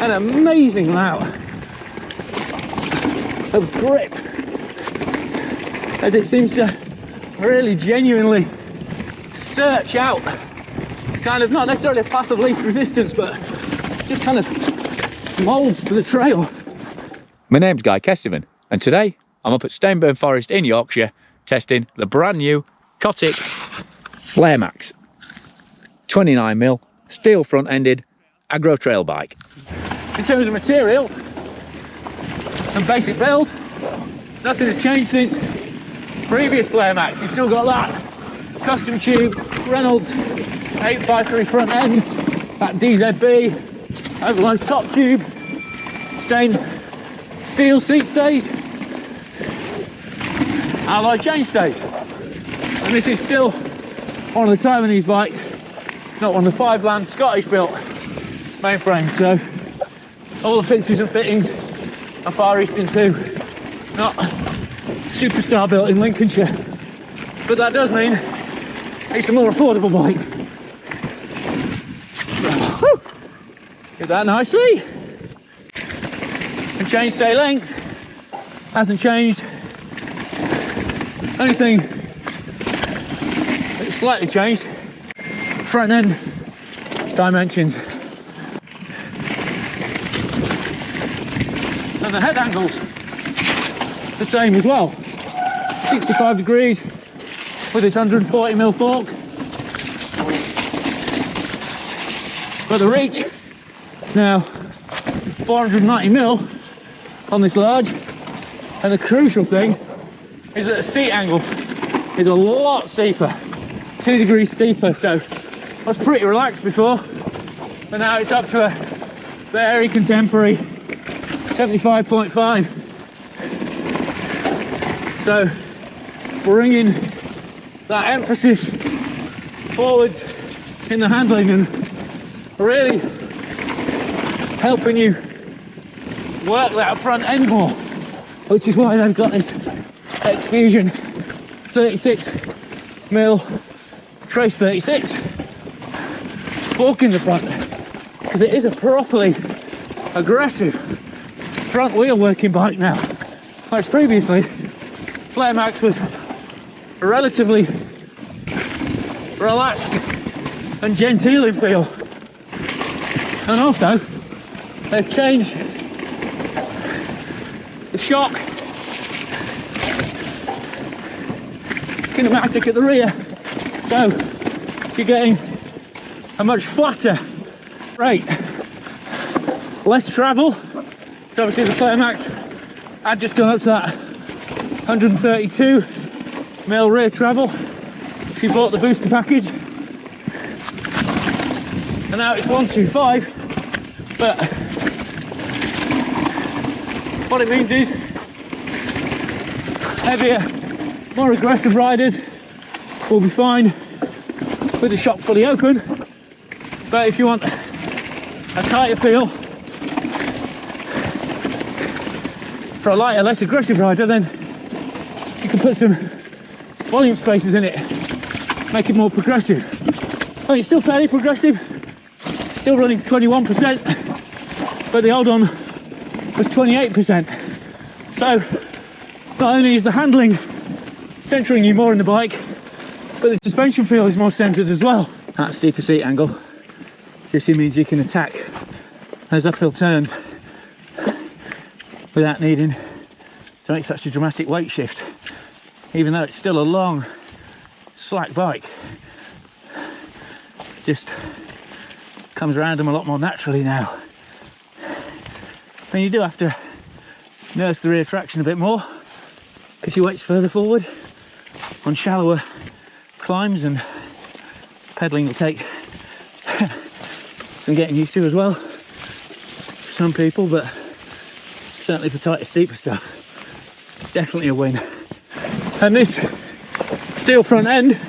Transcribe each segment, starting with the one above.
an amazing amount of grip, as it seems to really genuinely search out kind of, not necessarily a path of least resistance, but just kind of molds to the trail. My name's GuyKesTV, and today I'm up at Stainburn Forest in Yorkshire testing the brand new Cotic Flare Max 29mm steel front ended aggro trail bike. In terms of material and basic build, nothing has changed since previous Flare Max. You've still got that custom tube Reynolds 853 front end, that DZB oversized top tube, stained steel seat stays, alloy chain stays, and this is still one of the Taiwanese bikes, not one of the 5-land Scottish built mainframes, so all the fixes and fittings are Far Eastern too, not Superstar built in Lincolnshire, but that does mean it's a more affordable bike. Whew. Get that nicely. And chainstay length hasn't changed. Only thing that's slightly changed, front end dimensions. And the head angle's the same as well. 65 degrees with its 140mm fork. But the reach is now 490mm on this large, and the crucial thing is that the seat angle is a lot steeper, 2 degrees steeper, so I was pretty relaxed before, but now it's up to a very contemporary 75.5. So bringing that emphasis forwards in the handling and really helping you work that front end more, which is why they've got this X-Fusion 36mm Trace 36 fork in the front, because it is a properly aggressive front wheel working bike now, whereas previously Flare Max was relatively relaxed and genteel in feel. And also they've changed the shock kinematic at the rear, so you're getting a much flatter rate, less travel. So obviously the Flare Max had just gone up to that 132mm rear travel. She bought the booster package, and now it's 125. But what it means is heavier, more aggressive riders will be fine with the shock fully open. But if you want a tighter feel for a lighter, less aggressive rider, then you can put some volume spacers in it, make it more progressive. I mean, it's still fairly progressive, still running 21%, but the old one was 28%. So not only is the handling centering you more in the bike, but the suspension feel is more centered as well. That steeper seat angle just means you can attack those uphill turns without needing to make such a dramatic weight shift, even though it's still a long slack bike. Just comes around them a lot more naturally now. And you do have to nurse the rear traction a bit more because your weight's further forward on shallower climbs, and pedalling will take some getting used to as well for some people, but certainly for tighter, steeper stuff, it's definitely a win. And this steel front end,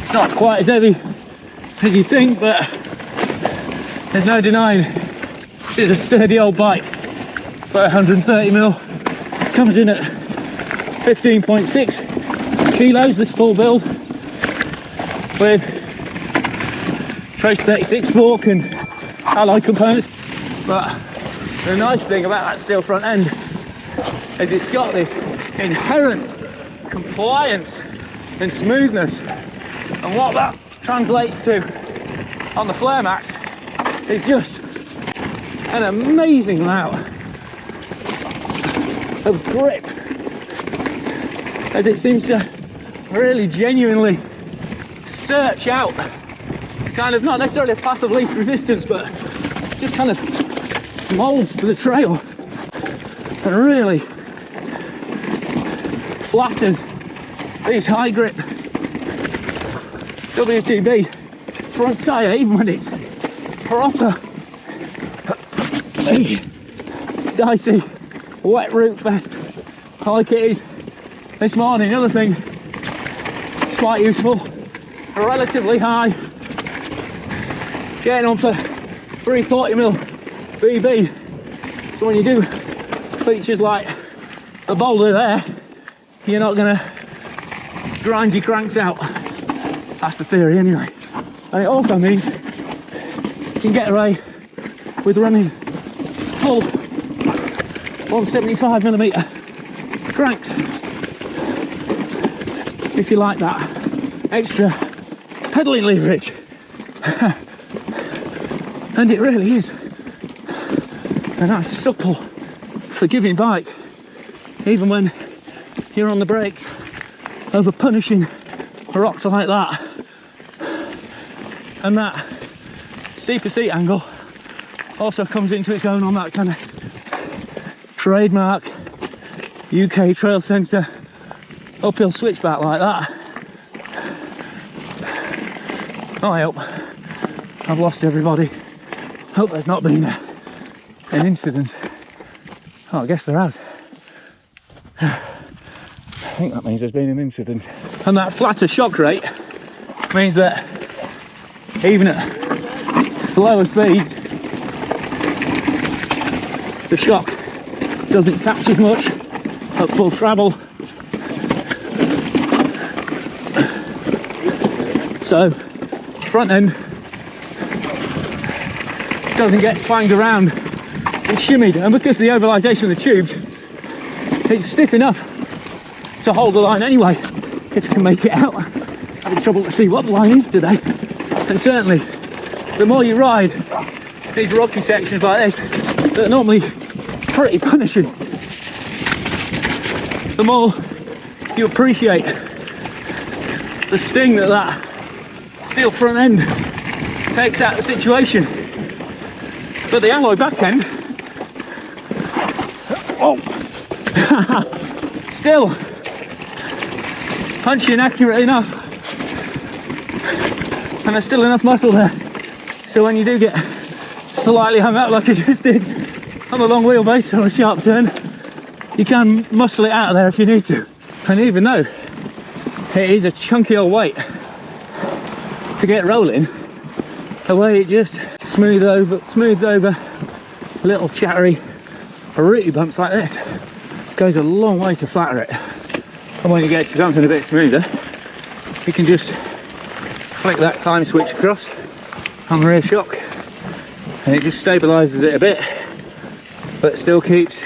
it's not quite as heavy as you think, but there's no denying this is a sturdy old bike. But 130mm comes in at 15.6 kilos, this full build, with Trace 36 fork and alloy components. But the nice thing about that steel front end is it's got this inherent compliance and smoothness, and what that translates to on the Flare Max is just an amazing amount of grip, as it seems to really genuinely search out kind of, not necessarily a path of least resistance, but just kind of molds to the trail and really flatters these high grip WTB front tyre, even when it's proper dicey wet root fest like it is this morning. Another thing, it's quite useful, relatively high, getting on for 340mm BB, so when you do features like the boulder there, you're not going to grind your cranks out. That's the theory anyway. And it also means you can get away with running full 175mm cranks if you like that extra pedalling leverage. And it really is a nice, supple, forgiving bike, even when you're on the brakes over punishing rocks like that. And that steeper seat angle also comes into its own on that kind of trademark UK trail centre uphill switchback like that. Oh, I hope I've lost everybody. Hope there's not been an incident. Oh, I guess there has. I think that means there's been an incident. And that flatter shock rate means that even at slower speeds, the shock doesn't catch as much at full travel. So front end doesn't get twanged around and shimmied, and because of the ovalization of the tubes, it's stiff enough to hold the line anyway, if you can make it out. Having trouble to see what the line is today. And certainly the more you ride these rocky sections like this that are normally pretty punishing, the more you appreciate the sting that that steel front end takes out of the situation. But the alloy back end, oh, still punchy and accurate enough, and there's still enough muscle there, so when you do get slightly hung up like I just did on the long wheelbase on a sharp turn, you can muscle it out of there if you need to. And even though it is a chunky old weight to get rolling, the way it just smooths over little chattery rooty bumps like this goes a long way to flatter it. And when you get to something a bit smoother, you can just flick that climb switch across on the rear shock and it just stabilises it a bit, but still keeps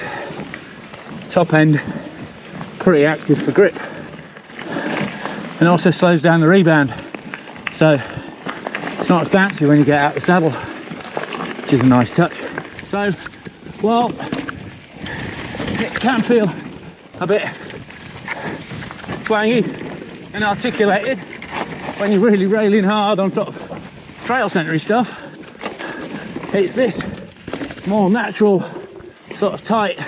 top end pretty active for grip, and also slows down the rebound, so it's not as bouncy when you get out of the saddle, which is a nice touch. So while it can feel a bit twangy and articulated when you're really railing hard on sort of trail centre stuff, it's this more natural sort of tight,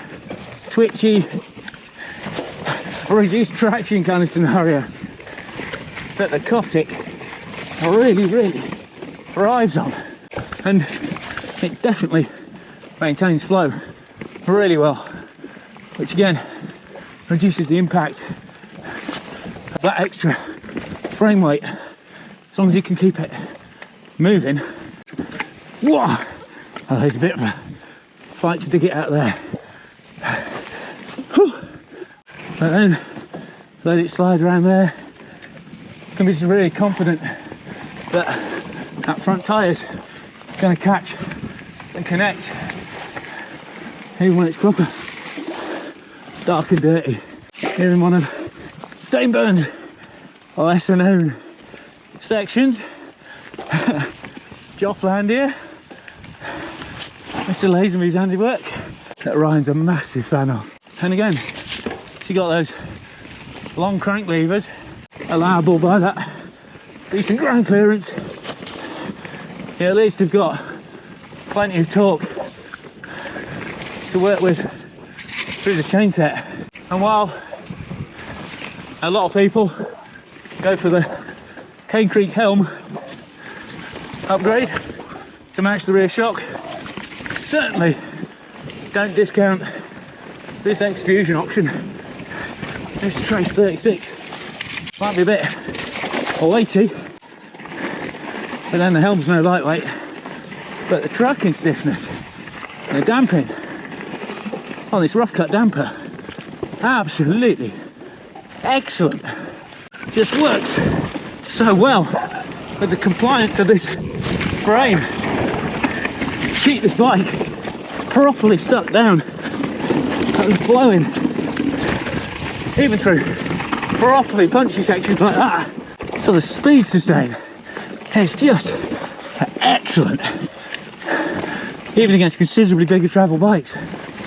twitchy, reduced traction kind of scenario that the Cotic really thrives on, and it definitely maintains flow really well, which again reduces the impact of that extra frame weight as long as you can keep it moving. Whoa! Oh, there's a bit of a fight to dig it out there. Whew. But then let it slide around there. Can be just really confident that that front tyre's going to catch and connect, even when it's proper dark and dirty. Here in one of Stainburn's lesser known sections, Joffland here, Mr. Lazenby's handiwork that Ryan's a massive fan of. And again, so you got those long crank levers, allowable by that decent ground clearance. You at least have got plenty of torque to work with through the chain set. And while a lot of people go for the Cane Creek Helm upgrade to match the rear shock, certainly don't discount this X-Fusion option. This Trace 36 might be a bit weighty, but then the helm's no lightweight, but the tracking stiffness and the damping on this rough cut damper, absolutely excellent. Just works so well with the compliance of this frame. Keep this bike properly stuck down and flowing, even through properly punchy sections like that. So the speed sustain is just excellent, even against considerably bigger travel bikes.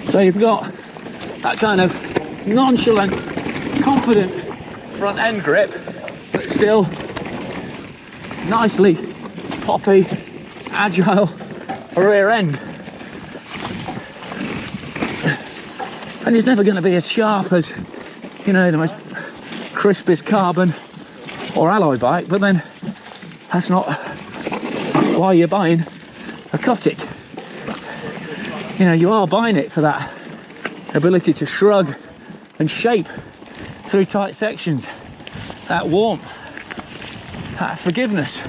So you've got that kind of nonchalant, confident front end grip, but still nicely poppy, agile rear end. And it's never going to be as sharp as, you know, the most crispest carbon or alloy bike, but then that's not why you're buying a Cotic. You know, you are buying it for that ability to shrug and shape through tight sections, that warmth, that forgiveness.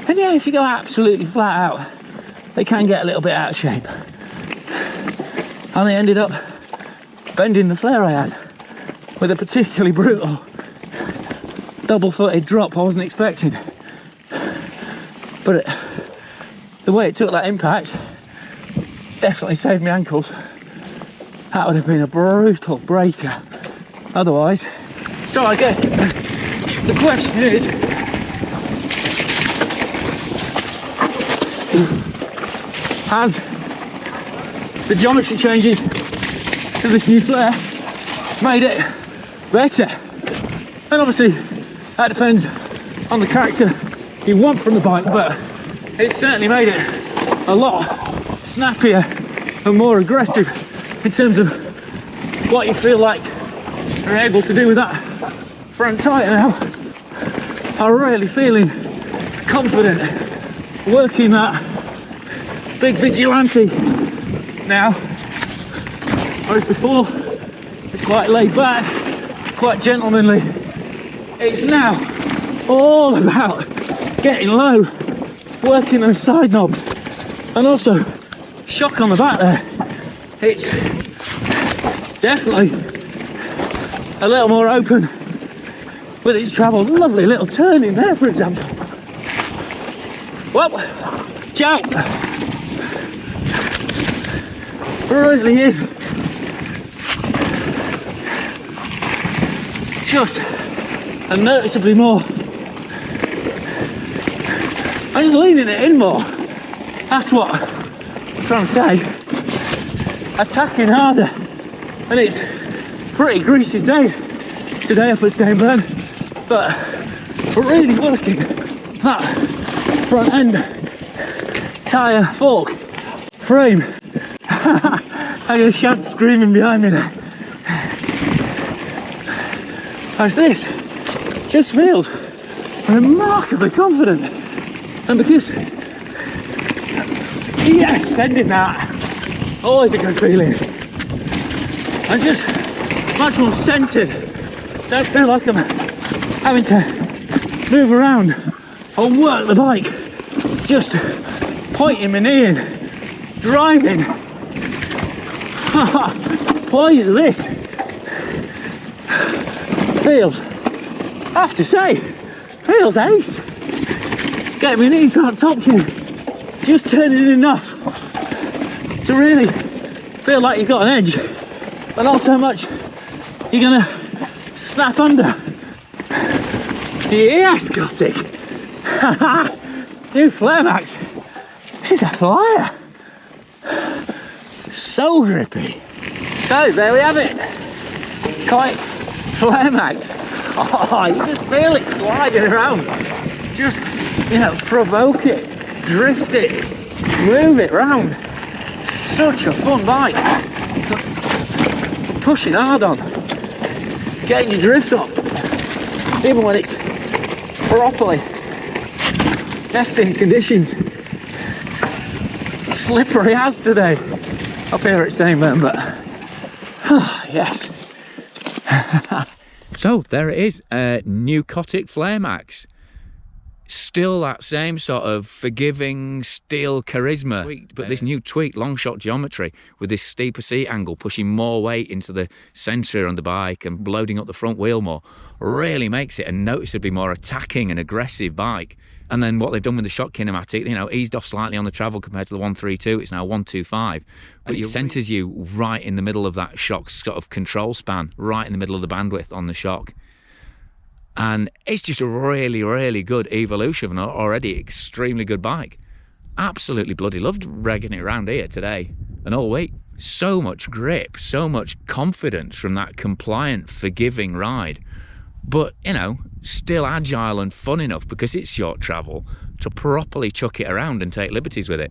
And yeah, if you go absolutely flat out, they can get a little bit out of shape. And they ended up bending the flare I had with a particularly brutal double-footed drop I wasn't expecting. But the way it took that impact definitely saved my ankles. That would have been a brutal breaker otherwise. So I guess the question is, has the geometry changes to this new flare made it better? And obviously that depends on the character you want from the bike, but it certainly made it a lot snappier and more aggressive in terms of what you feel like you're able to do with that front tyre now. I'm really feeling confident working that big vigilante now, whereas before it's quite laid back, quite gentlemanly. It's now all about getting low, working those side knobs, and also shock on the back there. It's definitely a little more open with its travel. Lovely little turn in there, for example. Well, ciao. Really is just a noticeably more. I'm just leaning it in more. That's what I'm trying to say. Attacking harder, and it's pretty greasy day today up at Stainburn, but really working that front end tyre fork frame. I hear Shad screaming behind me there. As this just feels remarkably confident, and because yes, sending that, always a good feeling. I'm just much more centered. Don't feel like I'm having to move around or work the bike. Just pointing my knee in, driving. Please, this feels, I have to say, feels ace. Get my knee to that top tube just turning in enough to really feel like you've got an edge, but not so much you're gonna snap under. Yes, Cotic! New Flare Max is a flyer. So grippy. So there we have it. Cotic Flare Max. Oh, you just feel it sliding around. Just, you know, provoke it, drift it, move it round. Such a fun bike. For pushing hard on, getting your drift up, even when it's properly testing conditions. Slippery as today up here at Stainburn, but oh, yes. So there it is, new Cotic Flare Max. Still that same sort of forgiving steel charisma, but this new tweaked long shot geometry with this steeper seat angle pushing more weight into the centre on the bike and loading up the front wheel more really makes it a noticeably more attacking and aggressive bike. And then what they've done with the shock kinematic, you know, eased off slightly on the travel compared to the 132. It's now 125, but it centres you right in the middle of that shock sort of control span, right in the middle of the bandwidth on the shock. And it's just a really, really good evolution of an already extremely good bike. Absolutely bloody loved regging it around here today and all week. So much grip, so much confidence from that compliant, forgiving ride. But, you know, still agile and fun enough because it's short travel to properly chuck it around and take liberties with it.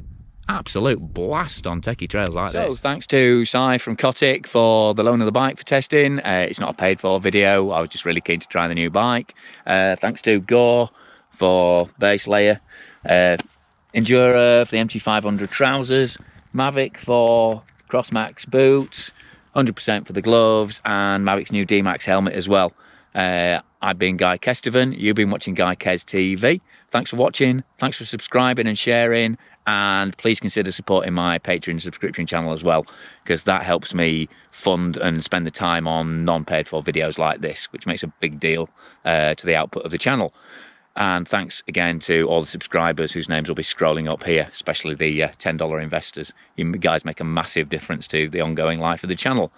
Absolute blast on techie trails like this. So thanks to Si from Cotic for the loan of the bike for testing. It's not a paid for video. I was just really keen to try the new bike. Thanks to Gore for base layer. Endura for the MT500 trousers. Mavic for Crossmax boots. 100% for the gloves, and Mavic's new D-Max helmet as well. I've been GuyKesTV. You've been watching GuyKesTV. Thanks for watching. Thanks for subscribing and sharing. And please consider supporting my Patreon subscription channel as well, because that helps me fund and spend the time on non-paid for videos like this, which makes a big deal to the output of the channel. And thanks again to all the subscribers whose names will be scrolling up here, especially the $10 investors. You guys make a massive difference to the ongoing life of the channel.